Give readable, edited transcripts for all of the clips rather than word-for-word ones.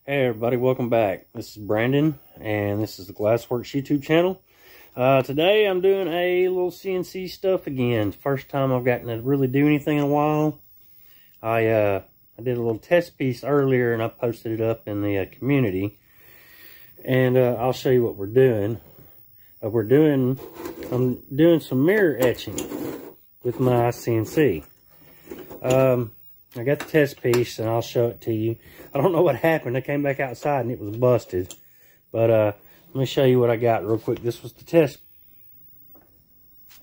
Hey everybody, welcome back. This is Brandon, and this is the Glassworks YouTube channel. Today I'm doing a little CNC stuff again. First time I've gotten to really do anything in a while. I did a little test piece earlier, and I posted it up in the community. And I'll show you what we're doing. I'm doing some mirror etching with my CNC. I got the test piece, and I'll show it to you. I don't know what happened. I came back outside, and it was busted. But let me show you what I got real quick. This was the test.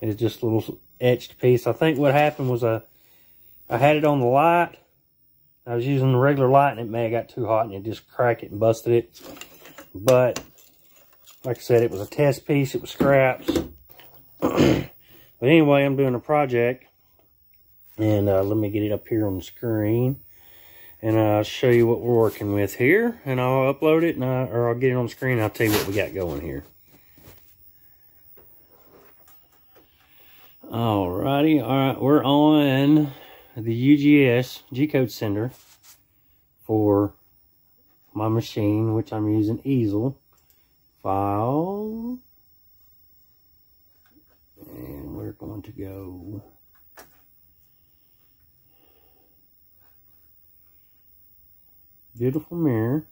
It's just a little etched piece. I think what happened was I had it on the light. I was using the regular light, and it may have got too hot, and it just cracked it and busted it. But like I said, it was a test piece. It was scraps. But anyway, I'm doing a project. And let me get it up here on the screen, and I'll show you what we're working with here, and I'll upload it, and or I'll get it on the screen, and I'll tell you what we got going here. Alrighty, alright, we're on the UGS G-code sender for my machine, which I'm using easel. File, and we're going to go beautiful mirror.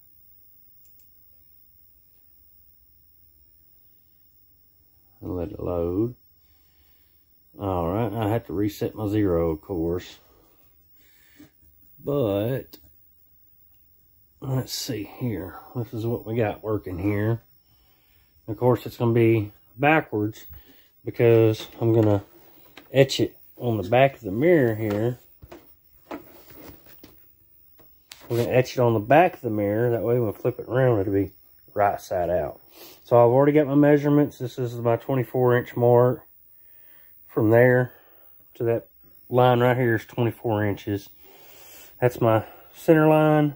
I'll let it load. Alright, I have to reset my 0, of course. But let's see here. This is what we got working here. Of course, it's going to be backwards because I'm going to etch it on the back of the mirror here. We're going to etch it on the back of the mirror. That way when we flip it around, it'll be right side out. So I've already got my measurements. This is my 24-inch mark. From there to that line right here is 24 inches. That's my center line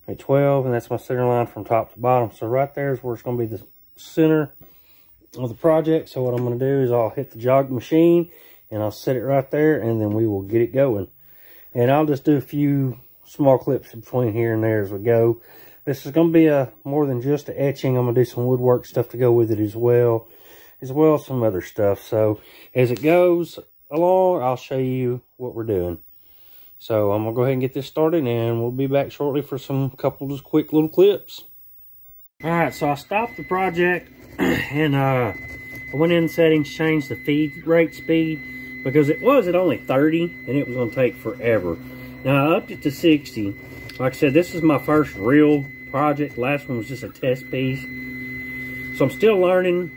at 12, and that's my center line from top to bottom. So right there is where it's going to be the center of the project. So what I'm going to do is I'll hit the jog machine, and I'll set it right there, and then we will get it going. And I'll just do a few small clips between here and there as we go. This is going to be more than just a etching. I'm going to do some woodwork stuff to go with it as well as some other stuff. So as it goes along, I'll show you what we're doing. So I'm going to go ahead and get this started, and we'll be back shortly for some couple just quick little clips. Alright, so I stopped the project, and I went in settings, changed the feed rate speed, because it was at only 30, and it was going to take forever. Now, I upped it to 60. Like I said, this is my first real project. The last one was just a test piece. So I'm still learning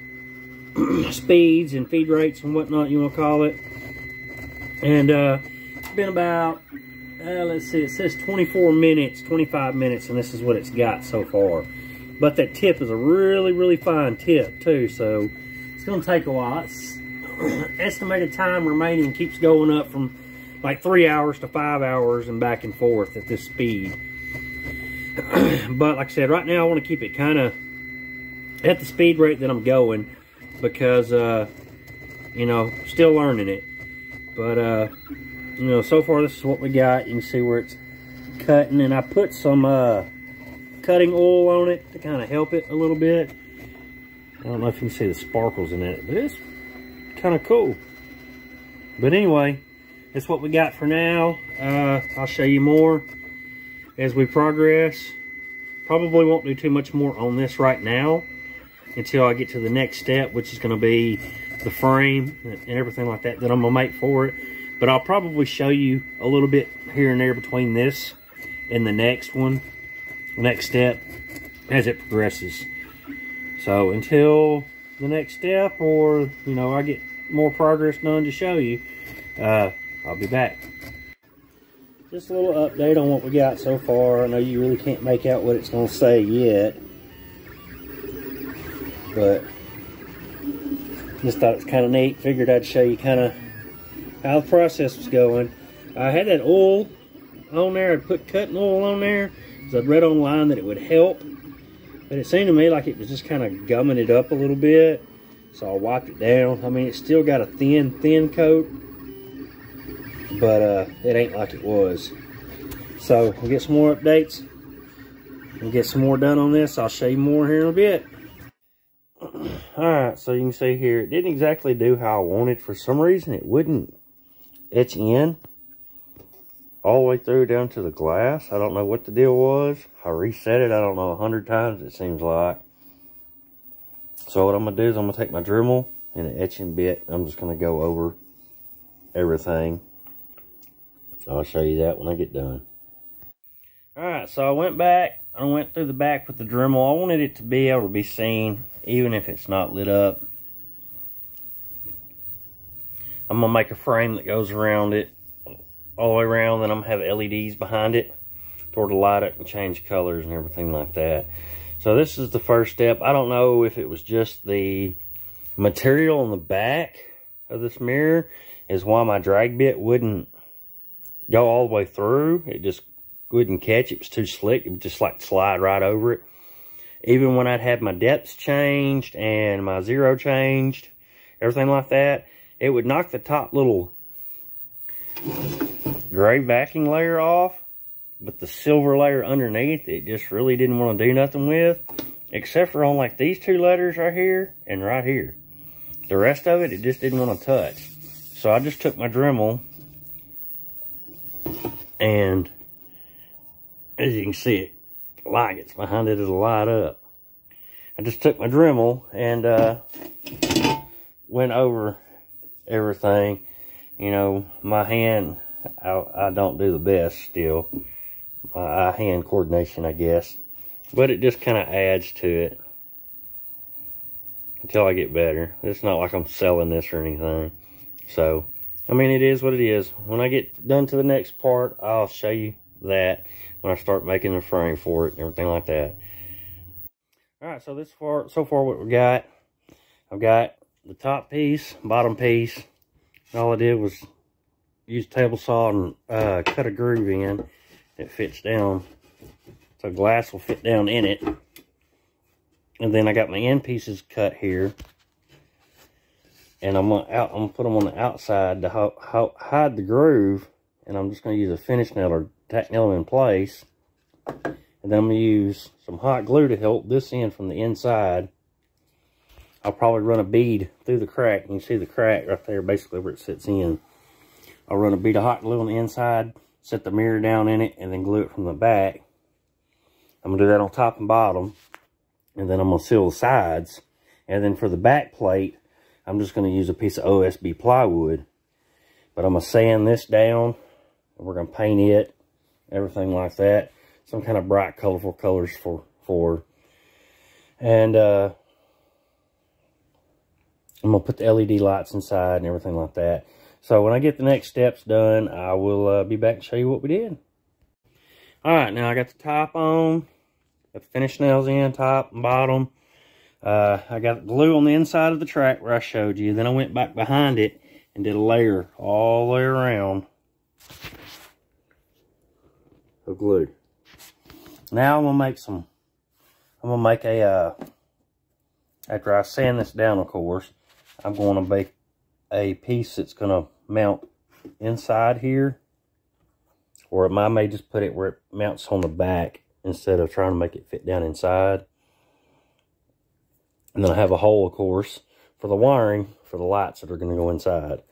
speeds and feed rates and whatnot, you want to call it. And it's been about, let's see, it says 24 minutes, 25 minutes, and this is what it's got so far. But that tip is a really, really fine tip, too. So it's going to take a while. It's estimated time remaining keeps going up from like 3 hours to 5 hours and back and forth at this speed. But like I said, right now I want to keep it kind of at the speed rate that I'm going, because you know, still learning it. But you know, so far this is what we got. You can see where it's cutting, and I put some cutting oil on it to kind of help it a little bit. I don't know if you can see the sparkles in it, but it's kind of cool. But anyway, that's what we got for now. I'll show you more as we progress. Probably won't do too much more on this right now until I get to the next step, which is going to be the frame and everything like that I'm going to make for it. But I'll probably show you a little bit here and there between this and the next one, the next step, as it progresses. So until the next step, or you know, I get more progress done to show you, I'll be back. Just a little update on what we got so far. I know you really can't make out what it's going to say yet, but just thought it's kind of neat. Figured I'd show you kind of how the process was going. I had that oil on there. I'd put cutting oil on there because I'd read online that it would help, but it seemed to me like it was just kind of gumming it up a little bit. So I wiped it down. I mean, it's still got a thin coat, but it ain't like it was. So we'll get some more updates and get some more done on this. I'll show you more here in a bit. Alright, so you can see here, it didn't exactly do how I wanted. For some reason, it wouldn't etch in all the way through down to the glass. I don't know what the deal was. I reset it, I don't know, 100 times it seems like. So what I'm going to do is I'm going to take my Dremel and an etching bit. I'm just going to go over everything. So I'll show you that when I get done. Alright, so I went back. I went through the back with the Dremel. I wanted it to be able to be seen, even if it's not lit up. I'm going to make a frame that goes around it, all the way around. Then I'm going to have LEDs behind it to light it and change colors and everything like that. So this is the first step. I don't know if it was just the material on the back of this mirror is why my drag bit wouldn't go all the way through. It just wouldn't catch. It was too slick. It would just like slide right over it. Even when I'd had my depths changed and my zero changed, everything like that, it would knock the top little gray backing layer off, but the silver layer underneath, it just really didn't want to do nothing with, except for on like these two letters right here and right here. The rest of it, it just didn't want to touch. So I just took my Dremel, and as you can see, it like it's behind it, it'll light up. I just took my Dremel and went over everything. You know, my hand, I don't do the best still. My eye-hand coordination, I guess. But it just kind of adds to it until I get better. It's not like I'm selling this or anything. So, I mean, it is what it is. When I get done to the next part, I'll show you that when I start making the frame for it and everything like that. Alright, so so far what we got, I've got the top piece, bottom piece. All I did was use a table saw and cut a groove in. It fits down, so glass will fit down in it. And then I got my end pieces cut here, and I'm gonna put them on the outside to hide the groove. And I'm just gonna use a finish nail or tack nail them in place. And then I'm going to use some hot glue to help this in from the inside. I'll probably run a bead through the crack. You can see the crack right there, basically where it sits in. I'll run a bead of hot glue on the inside, set the mirror down in it, and then glue it from the back. I'm going to do that on top and bottom. And then I'm going to seal the sides. And then for the back plate, I'm just going to use a piece of OSB plywood. But I'm going to sand this down, and we're going to paint it, everything like that. Some kind of bright, colorful colors for. And I'm going to put the LED lights inside and everything like that. So when I get the next steps done, I will be back and show you what we did. Alright, now I got the top on. Got the finish nails in, top and bottom. I got glue on the inside of the track where I showed you. Then I went back behind it and did a layer all the way around of glue. Now I'm gonna make a, after I sand this down, of course, I'm going to make a piece that's going to mount inside here. Or I may just put it where it mounts on the back instead of trying to make it fit down inside. And then I have a hole, of course, for the wiring for the lights that are going to go inside.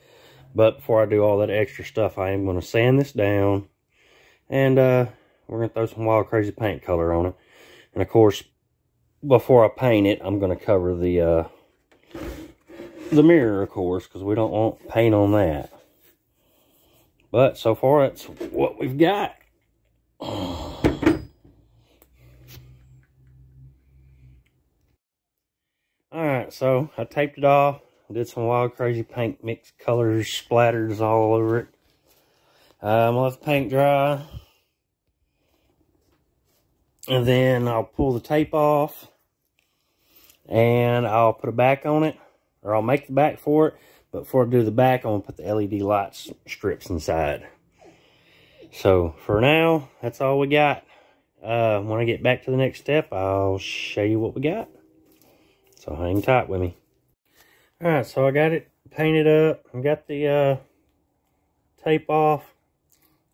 But before I do all that extra stuff, I am going to sand this down. And we're going to throw some wild crazy paint color on it. And of course, before I paint it, I'm going to cover the mirror, of course, because we don't want paint on that. But so far, that's what we've got. Alright, so I taped it off. Did some wild crazy paint mixed colors, splatters all over it. I'm going to let the paint dry. And then I'll pull the tape off. And I'll put a back on it. Or I'll make the back for it. But before I do the back, I'm going to put the LED light strips inside. So, for now, that's all we got. When I get back to the next step, I'll show you what we got. So, hang tight with me. Alright, so I got it painted up. I got the tape off.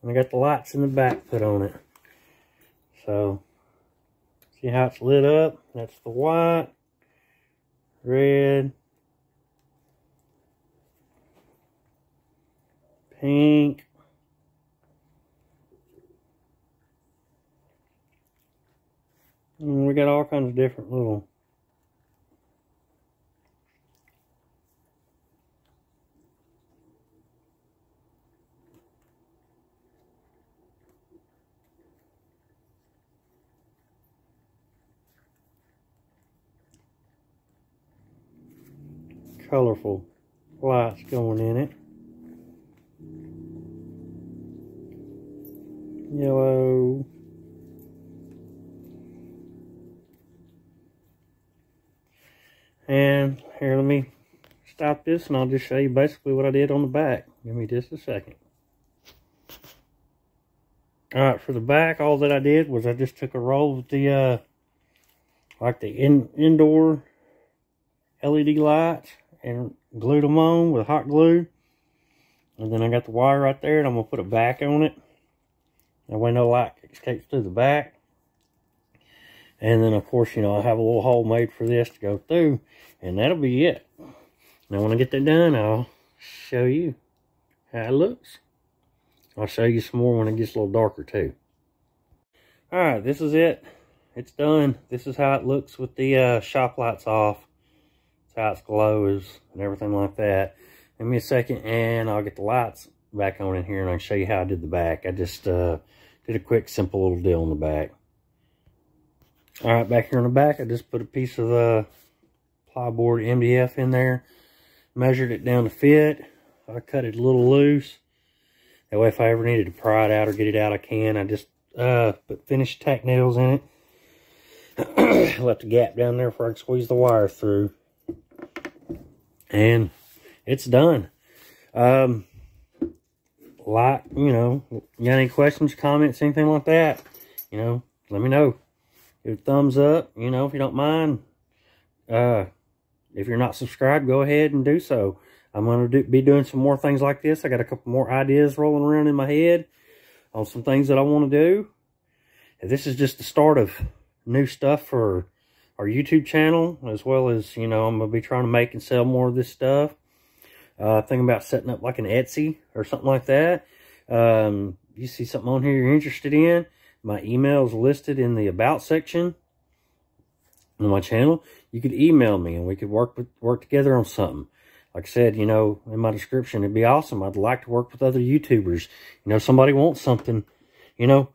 And I got the lights in the back put on it. So, See how it's lit up? That's the white, red, pink, and we got all kinds of different little colorful lights going in it. Yellow. And here, let me stop this and I'll just show you basically what I did on the back. Give me just a second. Alright, for the back, all that I did was I just took a roll of the, like the indoor LED lights and glued them on with hot glue. And then I got the wire right there and I'm going to put a back on it. That way no light escapes through the back. And then of course, you know, I have a little hole made for this to go through. And that'll be it. Now when I get that done, I'll show you how it looks. I'll show you some more when it gets a little darker too. Alright, this is it. It's done. This is how it looks with the shop lights off. It's how it glows and everything like that. Give me a second and I'll get the lights back on in here and I'll show you how I did the back. I just did a quick, simple little deal on the back. Alright, back here on the back, I just put a piece of plyboard MDF in there. Measured it down to fit. I cut it a little loose. That way if I ever needed to pry it out or get it out, I can. I just put finished tack nails in it. Left a gap down there where I can squeeze the wire through. And it's done. Like, you know, you got any questions, comments, anything like that, you know, let me know. Give a thumbs up, you know, if you don't mind. If you're not subscribed, go ahead and do so. I'm going to be doing some more things like this. I got a couple more ideas rolling around in my head on some things that I want to do. And this is just the start of new stuff for our YouTube channel, as well as, you know, I'm going to be trying to make and sell more of this stuff. Thinking about setting up like an Etsy or something like that. You see something on here you're interested in, my email is listed in the About section on my channel. You could email me and we could work together on something. Like I said, you know, in my description, it'd be awesome. I'd like to work with other YouTubers. You know, somebody wants something, you know,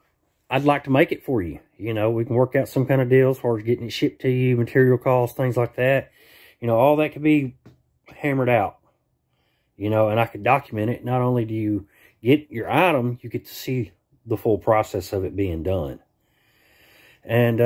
I'd like to make it for you. You know, we can work out some kind of deal as far as getting it shipped to you, material costs, things like that. You know, all that could be hammered out. You know, and I could document it. Not only do you get your item, you get to see the full process of it being done. And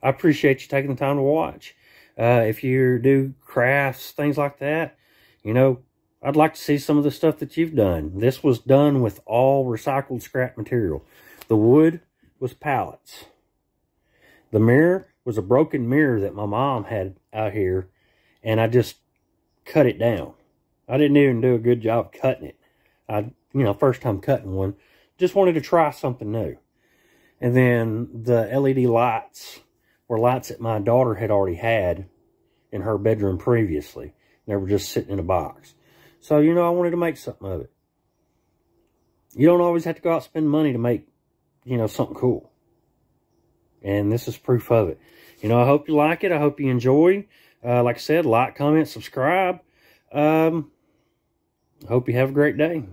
I appreciate you taking the time to watch. If you do crafts, things like that, you know, I'd like to see some of the stuff that you've done. This was done with all recycled scrap material. The wood was pallets. The mirror was a broken mirror that my mom had out here, and I just cut it down. I didn't even do a good job cutting it. You know, first time cutting one. Just wanted to try something new. And then the LED lights were lights that my daughter had already had in her bedroom previously. They were just sitting in a box. So, you know, I wanted to make something of it. You don't always have to go out and spend money to make, you know, something cool. And this is proof of it. You know, I hope you like it. I hope you enjoy. Like I said, like, comment, subscribe. I hope you have a great day.